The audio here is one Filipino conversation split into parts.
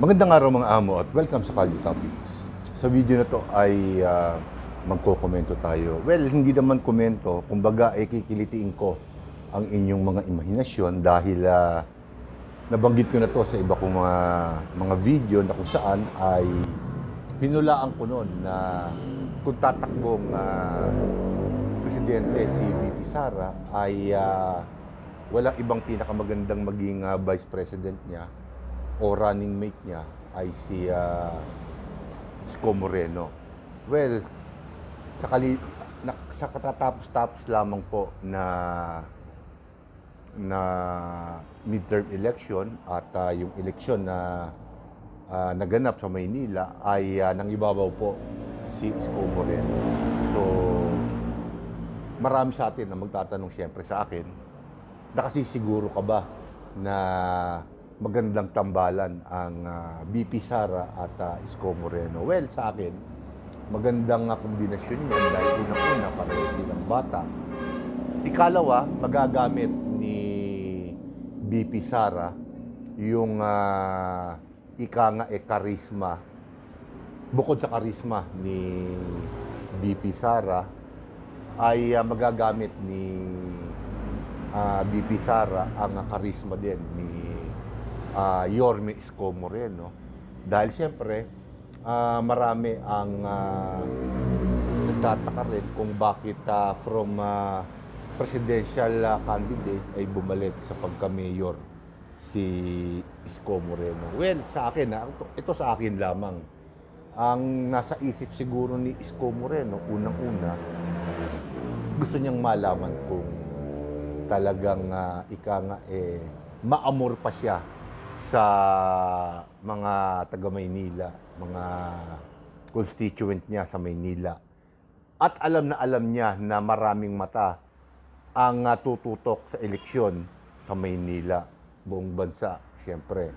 Magandang araw mga amo at welcome sa Kalye Topics. Sa video na to ay magko-komento tayo. Well, hindi naman komento, kumbaga ay kikilitiin ko ang inyong mga imahinasyon dahil nabanggit ko na to sa iba kong mga video na kung saan ay hinulaan ko noon na kung tatakbong presidente si VP Sara ay walang ibang pinakamagandang maging vice president niya o running mate niya ay si Isko Moreno. Well, sa katatapos-tapos lamang po na midterm election at yung eleksyon na naganap sa Maynila ay nangibabaw po si Isko Moreno. So, marami sa atin na magtatanong siyempre sa akin, nakasisiguro ka ba na magandang tambalan ang VP Sara at Isko Moreno? Well, sa akin, magandang kombinasyon yun dahil unang-una para silang bata. Ikalawa, magagamit ni VP Sara yung karisma. Bukod sa karisma ni VP Sara, ay magagamit ni VP Sara ang karisma din ni Yorme Isko Moreno. Dahil siyempre, marami ang nagtataka rin kung bakit from presidential candidate ay bumalik sa pagka-mayor si Isko Moreno. Well, sa akin, ito sa akin lamang. Ang nasa isip siguro ni Isko Moreno, unang-una, gusto niyang malaman kung talagang maamor pa siya sa mga taga-Maynila, mga constituent niya sa Maynila. At alam niya na maraming mata ang tututok sa eleksyon sa Maynila, buong bansa, siyempre.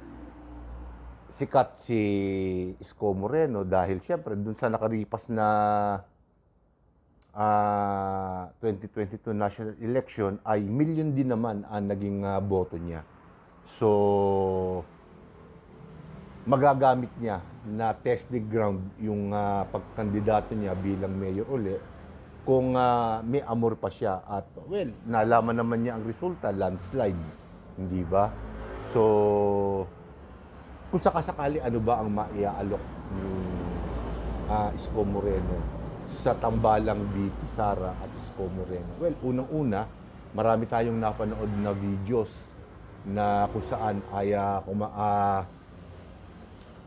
Sikat si Isko Moreno dahil siyempre dun sa nakaripas na 2022 national election ay million din naman ang naging boto niya. So, magagamit niya na testing ground yung pagkandidato niya bilang mayor uli kung may amor pa siya at well, nalaman naman niya ang resulta, landslide, hindi ba? So, kung sakasakali ano ba ang maiaalok ni Isko Moreno sa tambalang VP Sara at Isko Moreno? Well, unang-una, marami tayong napanood na videos na kung saan ay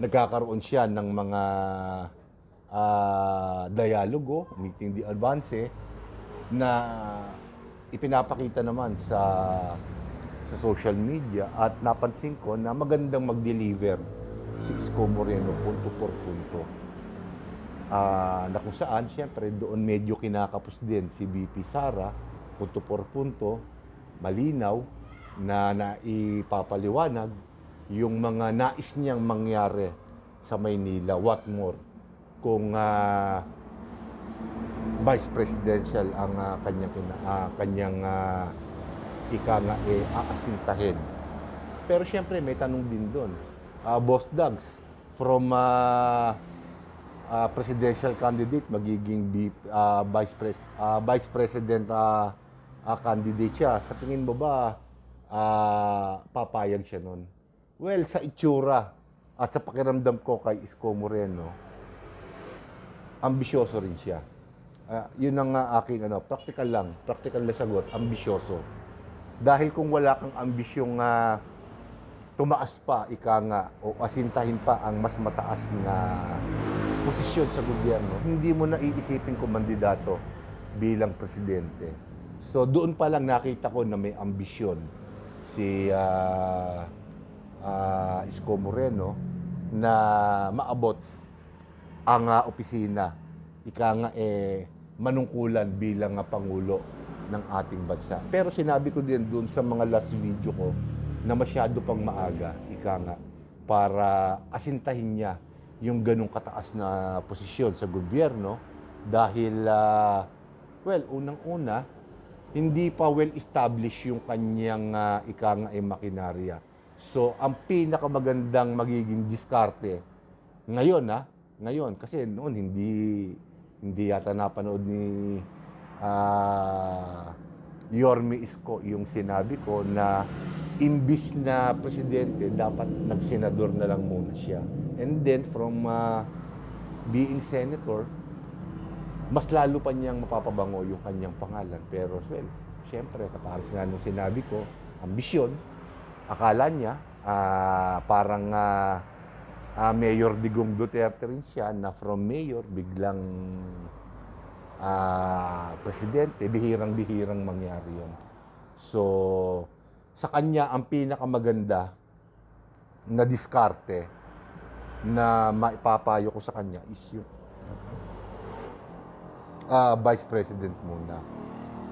nagkakaroon siya ng mga dialogo, meeting di advance, na ipinapakita naman sa social media at napansin ko na magandang mag-deliver si Isko Moreno punto por punto. Na kung saan, siyempre, doon medyo kinakapos din si VP Sara, punto por punto, malinaw, na naipapaliwanag yung mga nais niyang mangyari sa Maynila. What more kung vice presidential ang kanyang aasintahin. Pero siyempre may tanong din doon. Boss Dags, from presidential candidate magiging vice president candidate siya. Sa tingin mo ba papayag siya nun? Well, sa itsura at sa pakiramdam ko kay Isko Moreno, ambisyoso rin siya. Yun ang aking practical na sagot, ambisyoso. Dahil kung wala kang ambisyong tumaas pa, o asintahin pa ang mas mataas na posisyon sa gobyerno, hindi mo na iisipin kung mandidato bilang presidente. So doon pa lang nakita ko na may ambisyon si Isko Moreno na maabot ang opisina, manungkulan bilang Pangulo ng ating bansa. Pero sinabi ko din doon sa mga last video ko na masyado pang maaga, para asintahin niya yung ganong kataas na posisyon sa gobyerno dahil, well, unang-una, hindi pa well-established yung kanyang makinarya So, ang pinakamagandang magiging diskarte ngayon, ngayon, kasi noon hindi yata napanood ni Yorme Isko yung sinabi ko na imbis na presidente, dapat nagsenador na lang muna siya. And then from being senator, mas lalo pa niyang mapapabango yung kanyang pangalan. Pero, well, siyempre, kapares nga nung sinabi ko, ambisyon, akala niya, parang Mayor Digong Duterte rin siya, na from mayor, biglang presidente, bihirang-bihirang mangyari yun. So, sa kanya, ang pinakamaganda na diskarte na maipapayo ko sa kanya is yung Vice President muna.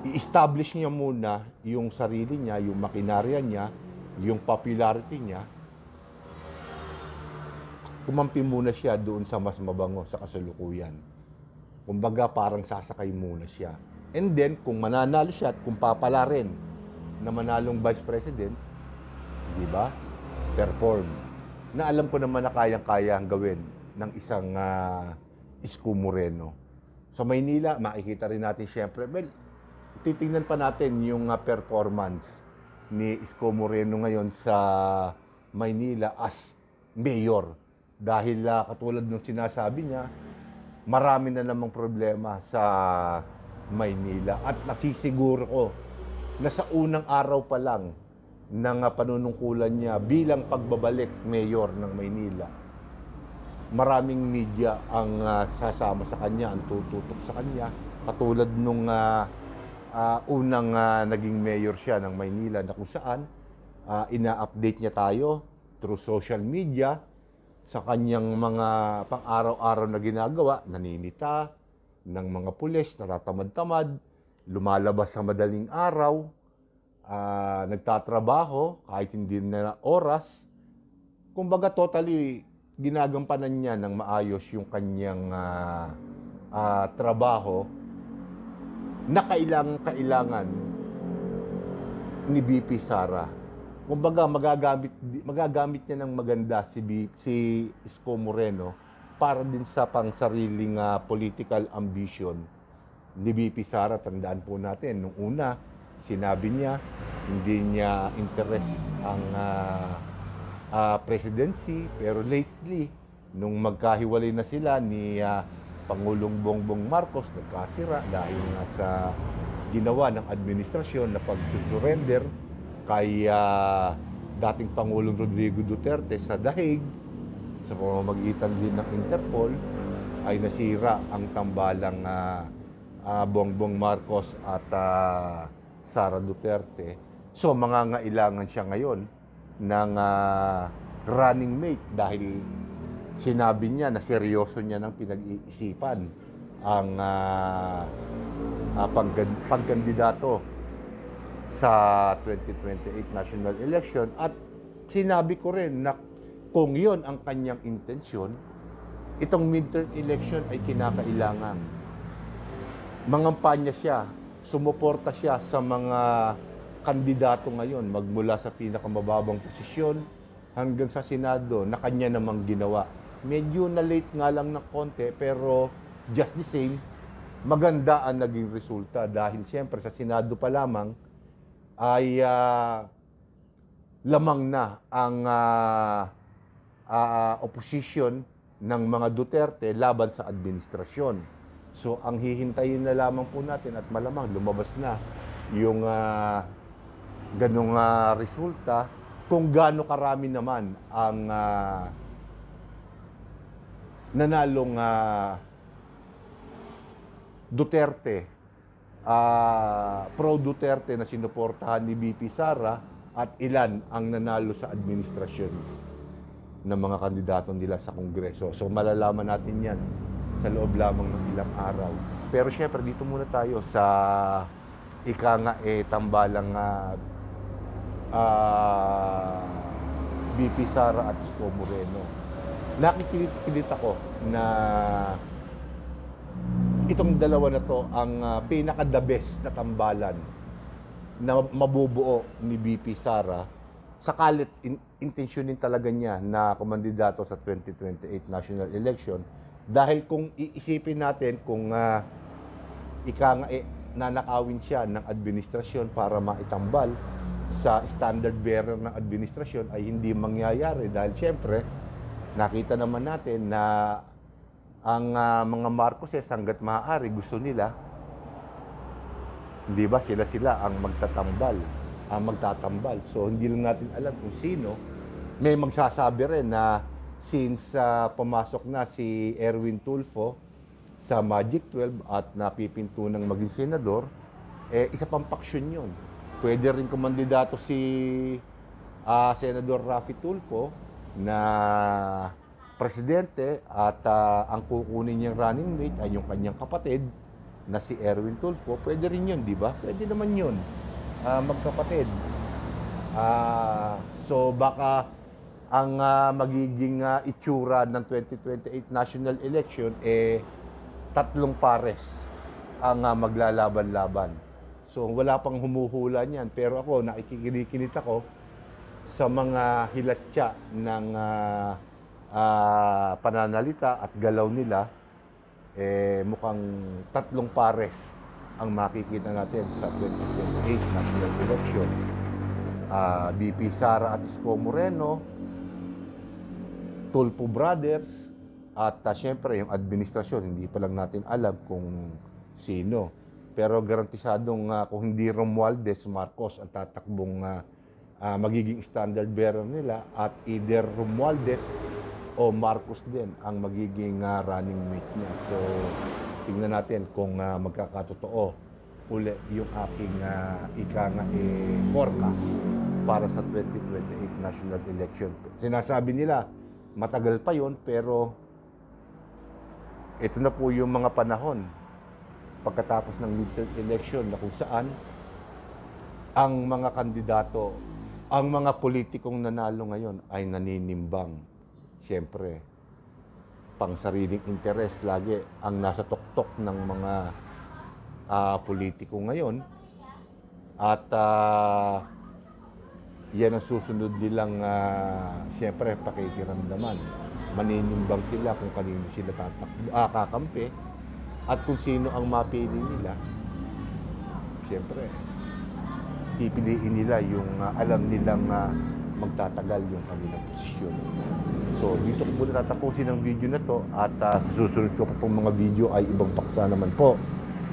I-establish niya muna yung sarili niya, yung makinarya niya, yung popularity niya. Kumampi muna siya doon sa mas mabango sa kasalukuyan. Kumbaga parang sasakay muna siya. And then, kung mananalo siya at kung papala rin na manalong Vice President, di ba? Perform. Na alam ko naman na kayang-kaya ang gawin ng isang Isko Moreno. Sa Maynila, makikita rin natin siyempre, well, titingnan pa natin yung performance ni Isko Moreno ngayon sa Maynila as mayor. Dahil katulad ng sinasabi niya, marami na namang problema sa Maynila. At nasisiguro ko na sa unang araw pa lang ng panunungkulan niya bilang pagbabalik mayor ng Maynila, maraming media ang sasama sa kanya, ang tututok sa kanya. Katulad nung unang naging mayor siya ng Maynila na kung saan ina-update niya tayo through social media sa kanyang mga pang-araw-araw na ginagawa, naninita ng mga pulis, natatamad-tamad, lumalabas sa madaling araw, nagtatrabaho kahit hindi na oras. Kumbaga totally ginagampanan niya ng maayos yung kanyang trabaho na kailangan ni VP Sara. Kumbaga magagamit niya ng maganda si Isko Moreno para din sa pangsariling political ambition ni VP Sara. Tandaan po natin, nung una, sinabi niya, hindi niya interest ang presidency. Pero lately, nung magkahiwalay na sila ni Pangulong Bongbong Marcos, nagkasira dahil nga sa ginawa ng administrasyon na pag-surrender kay dating Pangulong Rodrigo Duterte sa dahig, sa pamamagitan din ng Interpol, ay nasira ang tambalang Bongbong Marcos at Sara Duterte. So, mangangailangan siya ngayon ng running mate dahil sinabi niya na seryoso niya ng pinag-iisipan ang pagkandidato sa 2028 national election. At sinabi ko rin na kung yon ang kanyang intensyon, itong midterm election ay kinakailangan. Mangampanya siya, sumuporta siya sa mga kandidato ngayon, magmula sa pinakamababang posisyon hanggang sa Senado na kanya namang ginawa. Medyo na late nga lang ng konti, pero just the same, maganda ang naging resulta dahil siyempre sa Senado pa lamang ay lamang na ang opposition ng mga Duterte laban sa administrasyon. So, ang hihintayin na lamang po natin at malamang lumabas na yung ganong resulta kung gaano karami naman ang nanalong Duterte, pro-Duterte na sinuportahan ni VP Sara, at ilan ang nanalo sa administrasyon ng mga kandidato nila sa Kongreso. So malalaman natin yan sa loob lamang ng ilang araw. Pero syempre dito muna tayo sa tambalang VP Sara at Isko Moreno. Nakikilit ako na itong dalawa na to ang pinaka-the best na tambalan na mabubuo ni VP Sara sakalit intensyonin talaga niya na kumandidato sa 2028 national election. Dahil kung iisipin natin kung nanakawin siya ng administrasyon para maitambal sa standard bearer ng administrasyon ay hindi mangyayari dahil siyempre nakita naman natin na ang mga Marcoses hanggat maaari gusto nila, hindi ba, sila ang magtatambal. So hindi lang natin alam kung sino. May magsasabi rin na since pumasok na si Erwin Tulfo sa Magic 12 at napipinto ng maging senador, isa pang paksyon yun. Pwede rin kumandidato si Senador Raffy Tulfo na presidente at ang kukunin niyang running mate ay yung kanyang kapatid na si Erwin Tulfo. Pwede rin yun, di ba? Pwede naman yun, magkapatid. So baka ang magiging itsura ng 2028 national election tatlong pares ang maglalaban-laban. So wala pang humuhula niyan, pero ako nakikikinit ako sa mga hilatya ng pananalita at galaw nila. Mukhang tatlong pares ang makikita natin sa 2028 national election. BP Sara at Isko Moreno, Tulfo Brothers, at syempre yung administrasyon, hindi pa lang natin alam kung sino. Pero garantisadong kung hindi Romualdez, Marcos ang tatakbong magiging standard bearer nila, at either Romualdez o Marcos din ang magiging running mate niya. So tingnan natin kung magkakatotoo uli yung aking forecast para sa 2028 national election. Sinasabi nila matagal pa yon, pero ito na po yung mga panahon pagkatapos ng midterm election na kung saan ang mga kandidato, ang mga politikong nanalo ngayon ay naninimbang. Siyempre, pang sariling interes lagi ang nasa tuktok ng mga politiko ngayon. At yan ang susunod nilang, siyempre, pakikiramdaman. Maninimbang sila kung kanino sila kakampi at kung sino ang mapili nila. Siyempre, pipiliin nila yung alam nilang magtatagal yung kanilang posisyon. So, dito ko muna tatapusin ang video na to, at sa susunod ko pa pong mga video ay ibang paksa naman po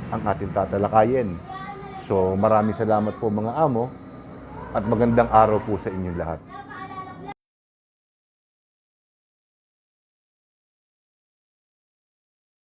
ang ating tatalakayin. So, maraming salamat po mga amo at magandang araw po sa inyong lahat.